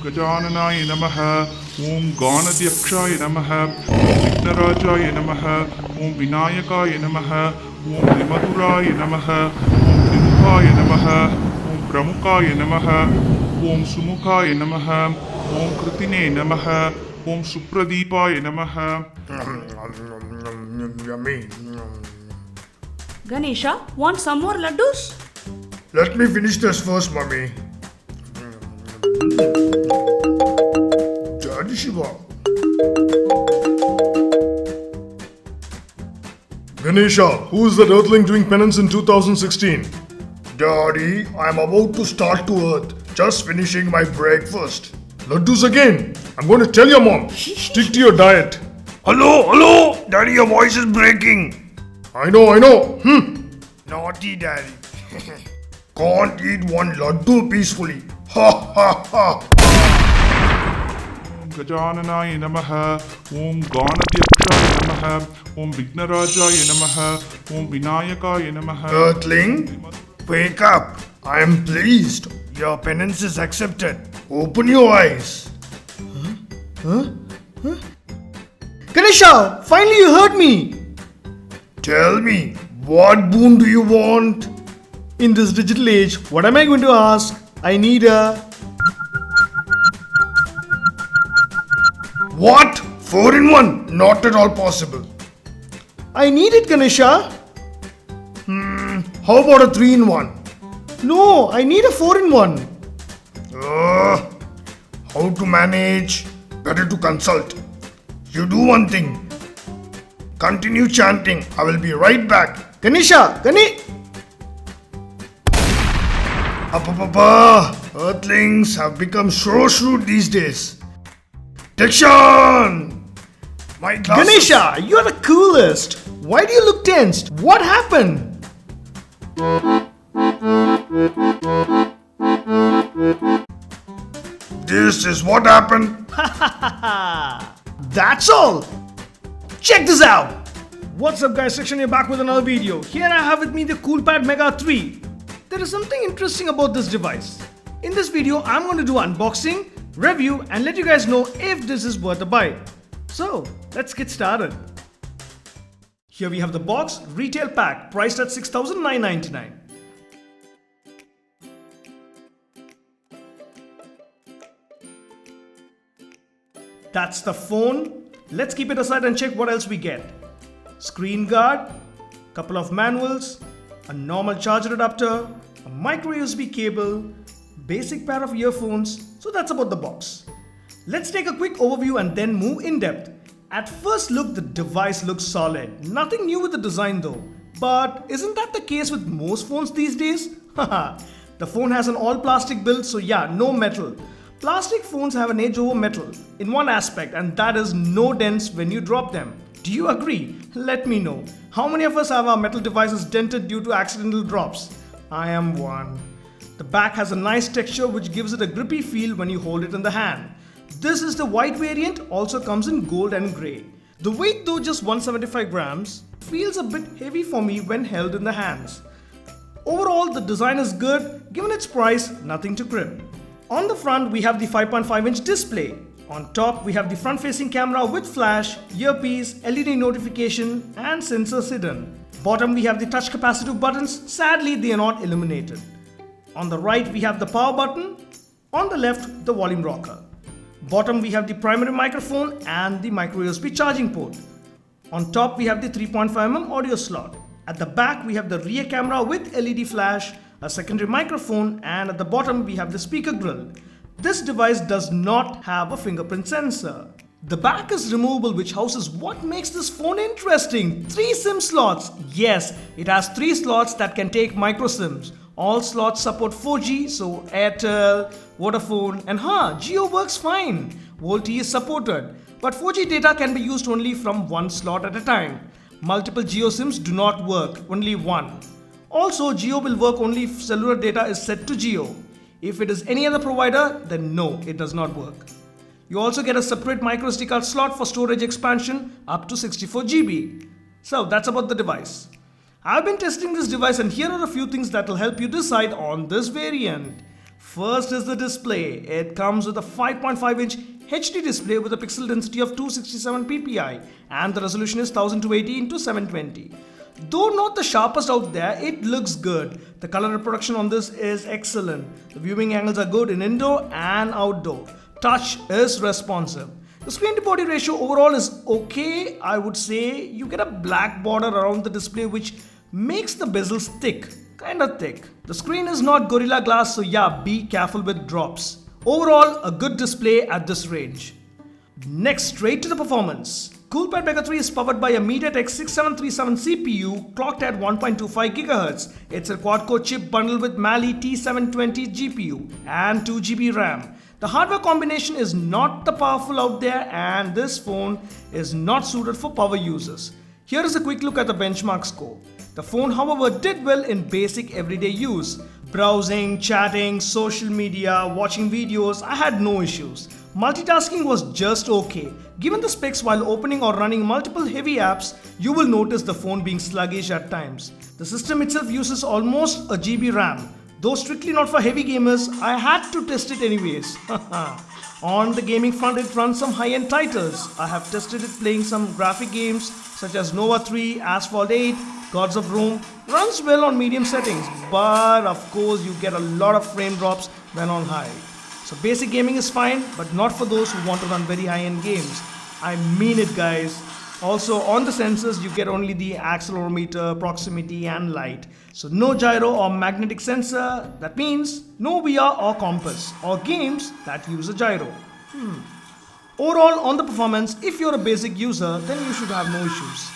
गजाननाय नमः ओम गणाध्यक्षाय नमः ओम विघ्नराजाय नमः ओम विनायकाय नमः ओम त्रिमधुराय नमः ओम त्रिमुखाय नमः ओम प्रमुखाय नमः ओम सुमुखाय नमः ओम कृतिने नमः ओम सुप्रदीपाय नमः. Yummy. Ganesha, want some more laddus? Let me finish this first, mummy. Daddy Shiva. Ganesha, who is that earthling doing penance in 2016? Daddy, I'm about to start to earth. Just finishing my breakfast. Laddus again. I'm going to tell your mom. Stick to your diet. Hello. Daddy, your voice is breaking. I know. Naughty daddy. Can't eat one laddu peacefully. Ha. गजाननाय नमः ओम गणाध्यक्षाय नमः ओम विघ्नराजाय नमः ओम विनायकाय नमः. Earthling, wake up. I am pleased. Your penance is accepted. Open your eyes. Huh? Ganesha, finally you heard me. Tell me, what boon do you want? In this digital age, what am I going to ask? I need a... What? 4-in-1? Not at all possible. I need it, Ganesha. How about a 3-in-1? No, I need a 4-in-1. How to manage? Better to consult. You do one thing. Continue chanting. I will be right back. Ganesha! Earthlings have become so shrewd these days. Detection! My glasses. Ganesha, you're the coolest. Why do you look tensed? What happened? This is what happened. That's all. Check this out. What's up guys, Section here back with another video. Here I have with me the Coolpad Mega 3. There is something interesting about this device. In this video, I'm going to do unboxing, review and let you guys know if this is worth a buy. So, let's get started. Here we have the box, retail pack, priced at 6,999. That's the phone. Let's keep it aside and check what else we get. Screen guard, couple of manuals, a normal charger adapter, a micro USB cable, basic pair of earphones. So that's about the box. Let's take a quick overview and then move in depth. At first look, the device looks solid. Nothing new with the design though. But isn't that the case with most phones these days? The phone has an all plastic build, so yeah, no metal. Plastic phones have an edge over metal in one aspect, and that is no dents when you drop them. Do you agree? Let me know. How many of us have our metal devices dented due to accidental drops? I am one. The back has a nice texture which gives it a grippy feel when you hold it in the hand. This is the white variant, also comes in gold and grey. The weight, though just 175 grams, feels a bit heavy for me when held in the hands. Overall, the design is good. Given its price, nothing to crib. On the front, we have the 5.5-inch display. On top, we have the front-facing camera with flash, earpiece, LED notification and sensors hidden. Bottom, we have the touch capacitive buttons. Sadly, they are not illuminated. On the right, we have the power button. On the left, the volume rocker. Bottom, we have the primary microphone and the micro USB charging port. On top, we have the 3.5mm audio slot. At the back, we have the rear camera with LED flash, a secondary microphone, and at the bottom we have the speaker grill. This device does not have a fingerprint sensor. The back is removable, which houses what makes this phone interesting. 3 SIM slots. Yes, it has 3 slots that can take micro SIMs. All slots support 4G, so Airtel, Vodafone, and Jio works fine. VoLTE is supported, but 4G data can be used only from one slot at a time. Multiple Jio SIMs do not work, only one. Also, Jio will work only if cellular data is set to Jio. If it is any other provider, then no, it does not work. You also get a separate microSD card slot for storage expansion up to 64 GB. So that's about the device. I've been testing this device and here are a few things that will help you decide on this variant. First is the display. It comes with a 5.5-inch HD display with a pixel density of 267 ppi and the resolution is 1080 into 720. Though not the sharpest out there, it looks good. The color reproduction on this is excellent. The viewing angles are good in indoor and outdoor. Touch is responsive. The screen to body ratio overall is okay. I would say you get a black border around the display which makes the bezels thick, kinda thick. The screen is not Gorilla Glass, so yeah, be careful with drops. Overall, a good display at this range. Next, straight to the performance. Coolpad Mega 3 is powered by a MediaTek 6737 CPU clocked at 1.25 GHz. It's a quad-core chip bundled with Mali T720 GPU and 2GB RAM. The hardware combination is not the powerful out there and this phone is not suited for power users. Here is a quick look at the benchmark score. The phone, however, did well in basic everyday use. Browsing, chatting, social media, watching videos, I had no issues. Multitasking was just okay. Given the specs while opening or running multiple heavy apps, you will notice the phone being sluggish at times. The system itself uses almost a GB RAM. Though strictly not for heavy gamers, I had to test it anyways. On the gaming front, it runs some high-end titles. I have tested it playing some graphic games such as Nova 3, Asphalt 8, Gods of Rome. Runs well on medium settings, but of course you get a lot of frame drops when on high. So basic gaming is fine, but not for those who want to run very high-end games. I mean it, guys. Also, on the sensors, you get only the accelerometer, proximity and light. So no gyro or magnetic sensor. That means no VR or compass or games that use a gyro. Overall, on the performance, if you're a basic user, then you should have no issues.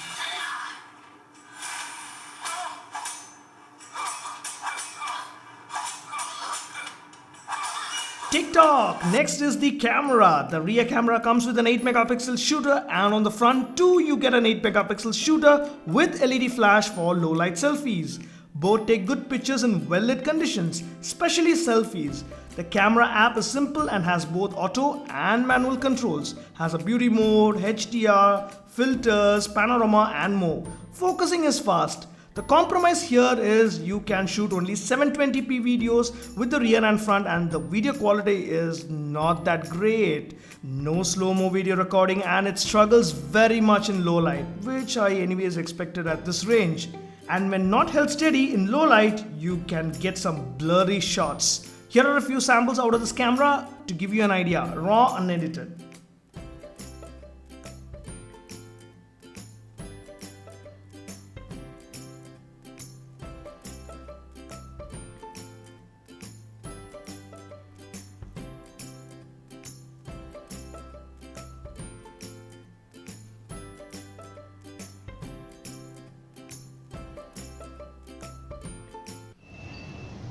TikTok! Next is the camera. The rear camera comes with an 8 megapixel shooter and on the front too you get an 8 megapixel shooter with LED flash for low light selfies. Both take good pictures in well lit conditions, especially selfies. The camera app is simple and has both auto and manual controls. Has a beauty mode, HDR, filters, panorama and more. Focusing is fast. The compromise here is you can shoot only 720p videos with the rear and front and the video quality is not that great. No slow-mo video recording and it struggles very much in low light, which I anyways expected at this range. And when not held steady in low light, you can get some blurry shots. Here are a few samples out of this camera to give you an idea, raw unedited.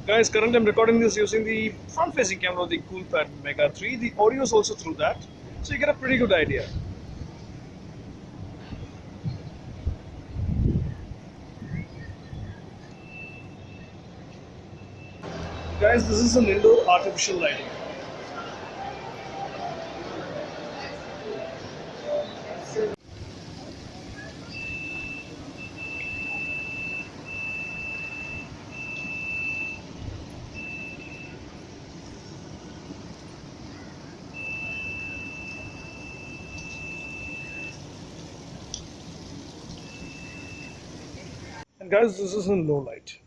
Guys, currently I'm recording this using the front-facing camera of the Coolpad Mega 3. The audio is also through that, so you get a pretty good idea. Guys, this is an indoor artificial lighting. And guys, this is in low light.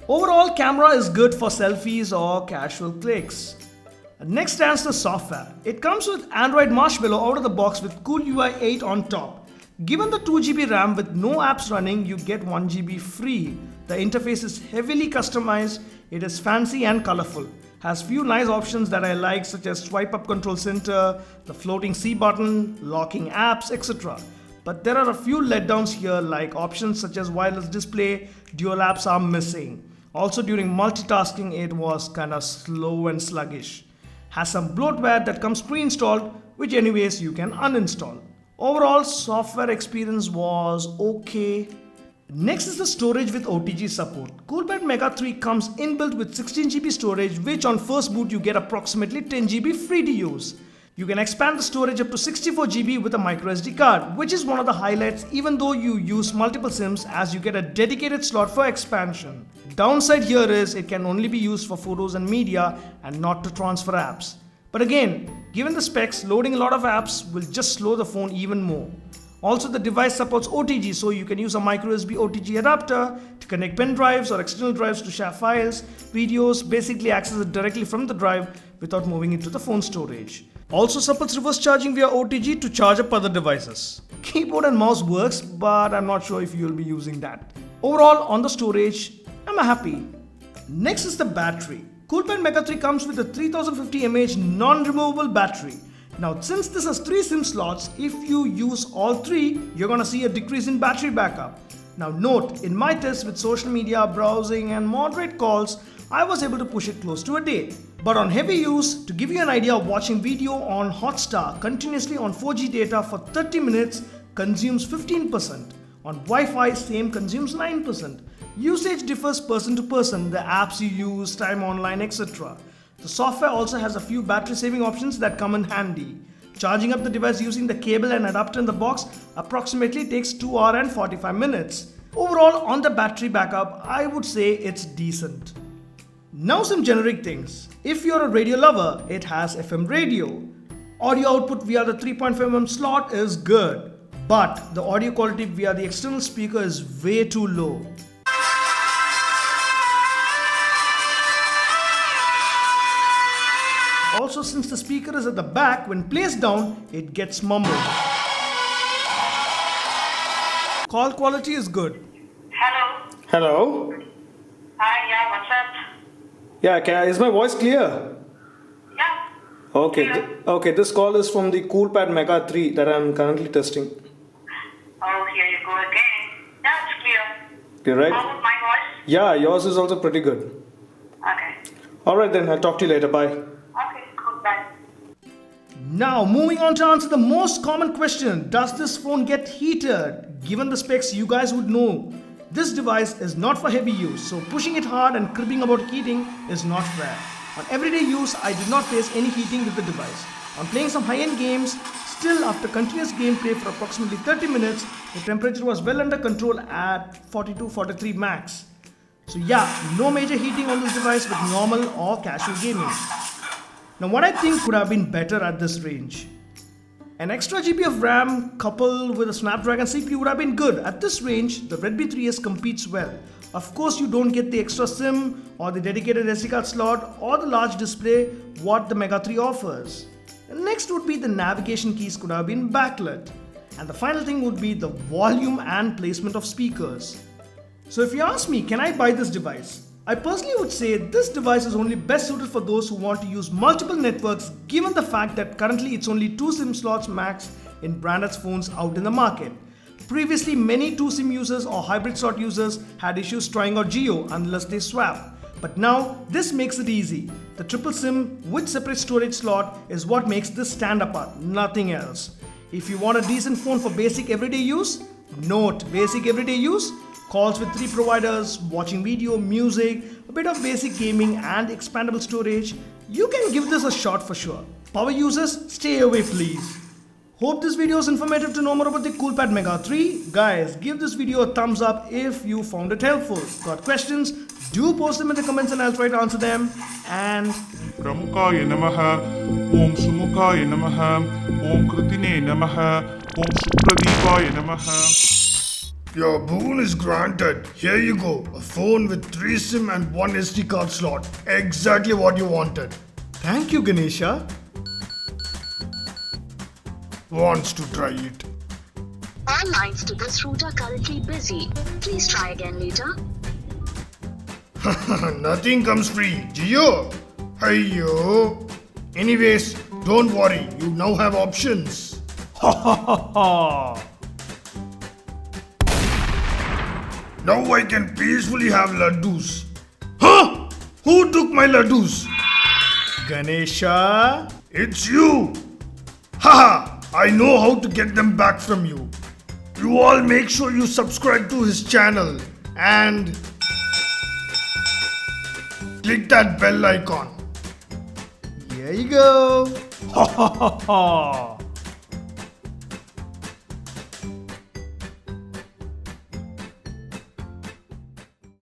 Overall, camera is good for selfies or casual clicks. Next stands the software. It comes with Android Marshmallow out of the box with Cool UI 8 on top. Given the 2GB RAM with no apps running, you get 1GB free. The interface is heavily customized, it is fancy and colorful. Has few nice options that I like such as swipe up control center, the floating C button, locking apps, etc. But there are a few letdowns here like options such as wireless display, dual apps are missing. Also during multitasking it was kinda slow and sluggish. Has some bloatware that comes pre-installed which anyways you can uninstall. Overall software experience was okay. Next is the storage with OTG support. Coolpad Mega 3 comes inbuilt with 16GB storage which on first boot you get approximately 10GB free to use. You can expand the storage up to 64 GB with a microSD card, which is one of the highlights even though you use multiple SIMs, as you get a dedicated slot for expansion. Downside here is it can only be used for photos and media and not to transfer apps. But again, given the specs, loading a lot of apps will just slow the phone even more. Also, the device supports OTG, so you can use a microSD OTG adapter to connect pen drives or external drives to share files, videos, basically access it directly from the drive without moving it to the phone storage. Also supports reverse charging via OTG to charge up other devices. Keyboard and mouse works, but I'm not sure if you'll be using that. Overall, on the storage, I'm happy. Next is the battery. Coolpad Mega 3 comes with a 3050 mAh non-removable battery. Now, since this has 3 SIM slots, if you use all 3, you're gonna see a decrease in battery backup. Now note, in my tests with social media, browsing and moderate calls, I was able to push it close to a day. But on heavy use, to give you an idea, watching video on Hotstar continuously on 4G data for 30 minutes consumes 15%. On Wi-Fi, same consumes 9%. Usage differs person to person, the apps you use, time online, etc. The software also has a few battery saving options that come in handy. Charging up the device using the cable and adapter in the box approximately takes 2 hours and 45 minutes. Overall, on the battery backup, I would say it's decent. Now some generic things. If you're a radio lover, it has FM radio. Audio output via the 3.5mm slot is good, but the audio quality via the external speaker is way too low. Also, since the speaker is at the back, when placed down, it gets mumbled. Call quality is good. Hello. Hello. Hi, yeah, what's up? Yeah, is my voice clear? Yeah. Okay. Clear. Okay, this call is from the Coolpad Mega 3 that I'm currently testing. Oh, here you go again. Yeah, it's clear. You right? How about my voice? Yeah, yours is also pretty good. Okay. Alright then, I'll talk to you later. Bye. Okay, cool, bye. Now, moving on to answer the most common question, does this phone get heated? Given the specs, you guys would know. This device is not for heavy use, so pushing it hard and cribbing about heating is not fair. On everyday use, I did not face any heating with the device. On playing some high-end games, still after continuous gameplay for approximately 30 minutes, the temperature was well under control at 42-43 max. So yeah, no major heating on this device with normal or casual gaming. Now what I think could have been better at this range. An extra GB of RAM coupled with a Snapdragon CPU would have been good. At this range, the Redmi 3S competes well. Of course, you don't get the extra SIM or the dedicated SD card slot or the large display what the Mega 3 offers. And next would be the navigation keys could have been backlit. And the final thing would be the volume and placement of speakers. So if you ask me, can I buy this device? I personally would say this device is only best suited for those who want to use multiple networks, given the fact that currently it's only 2 SIM slots max in branded phones out in the market. Previously, many 2 SIM users or hybrid slot users had issues trying out Jio unless they swap. But now, this makes it easy. The triple SIM with separate storage slot is what makes this stand apart, nothing else. If you want a decent phone for basic everyday use, note basic everyday use, calls with 3 providers, watching video, music, a bit of basic gaming and expandable storage, you can give this a shot for sure. Power users, stay away please. Hope this video is informative to know more about the Coolpad Mega 3. Guys, give this video a thumbs up if you found it helpful. Got questions? Do post them in the comments and I'll try to answer them. And प्रमुखाय नमः ओम सुमुखाय नमः ओम कृतिने नमः ओम सुप्रदीपाय नमः Your boon is granted. Here you go. A phone with 3 SIM and 1 SD card slot. Exactly what you wanted. thank you, Ganesha. Wants to try it. All lines to this route are currently busy. Please try again later. Nothing comes free. Gio. Hiyo. Anyways, don't worry. You now have options. Ha ha ha ha. Now I can peacefully have laddus. Huh? Who took my laddus? Ganesha. It's you. Haha. I know how to get them back from you. You all make sure you subscribe to his channel and click that bell icon. Here you go. Ha ha ha ha!